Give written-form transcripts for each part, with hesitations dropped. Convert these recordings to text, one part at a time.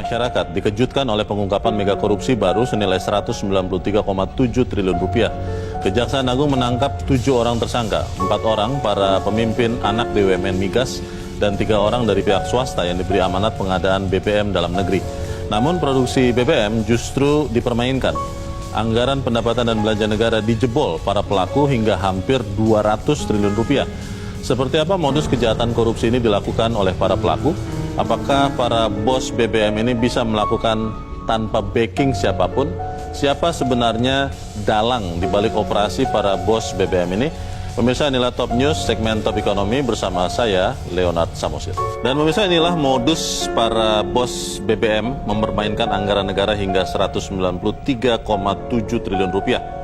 masyarakat dikejutkan oleh pengungkapan mega korupsi baru senilai 193,7 triliun rupiah. Kejaksaan Agung menangkap 7 orang tersangka, 4 orang para pemimpin anak BUMN Migas dan 3 orang dari pihak swasta yang diberi amanat pengadaan BBM dalam negeri. Namun produksi BBM justru dipermainkan. Anggaran pendapatan dan belanja negara dijebol para pelaku hingga hampir 200 triliun rupiah. Seperti apa modus kejahatan korupsi ini dilakukan oleh para pelaku? Apakah para bos BBM ini bisa melakukan tanpa backing siapapun? Siapa sebenarnya dalang di balik operasi para bos BBM ini? Pemirsa, inilah Top News, segmen Top Ekonomi bersama saya, Leonard Samosir. Dan pemirsa, inilah modus para bos BBM mempermainkan anggaran negara hingga 193,7 triliun rupiah.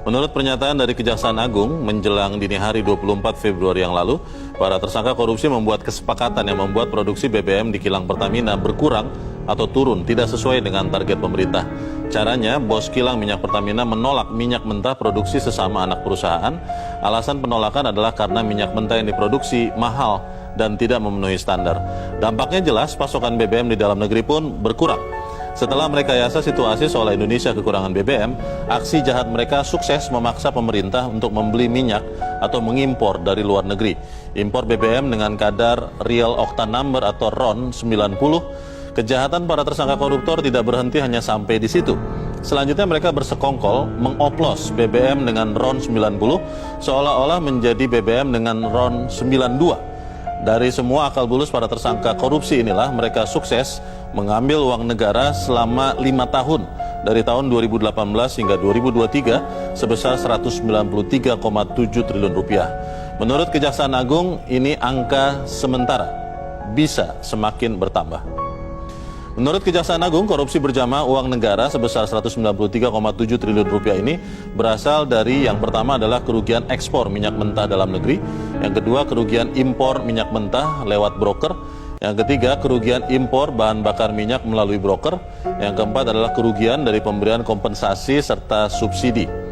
Menurut pernyataan dari Kejaksaan Agung, menjelang dini hari 24 Februari yang lalu, para tersangka korupsi membuat kesepakatan yang membuat produksi BBM di kilang Pertamina berkurang atau turun tidak sesuai dengan target pemerintah. Caranya, bos kilang minyak Pertamina menolak minyak mentah produksi sesama anak perusahaan. Alasan penolakan adalah karena minyak mentah yang diproduksi mahal dan tidak memenuhi standar. Dampaknya jelas, pasokan BBM di dalam negeri pun berkurang. Setelah merekayasa situasi seolah Indonesia kekurangan BBM, aksi jahat mereka sukses memaksa pemerintah untuk membeli minyak atau mengimpor dari luar negeri. Impor BBM dengan kadar real octane number atau RON 90. Kejahatan para tersangka koruptor tidak berhenti hanya sampai di situ. Selanjutnya mereka bersekongkol mengoplos BBM dengan RON 90 seolah-olah menjadi BBM dengan RON 92. Dari semua akal bulus para tersangka korupsi inilah mereka sukses mengambil uang negara selama 5 tahun dari tahun 2018 hingga 2023 sebesar 193,7 triliun rupiah. Menurut Kejaksaan Agung, ini angka sementara, bisa semakin bertambah. Menurut Kejaksaan Agung, korupsi berjamaah uang negara sebesar 193,7 triliun rupiah ini berasal dari yang pertama adalah kerugian ekspor minyak mentah dalam negeri, yang kedua kerugian impor minyak mentah lewat broker, yang ketiga kerugian impor bahan bakar minyak melalui broker, yang keempat adalah kerugian dari pemberian kompensasi serta subsidi.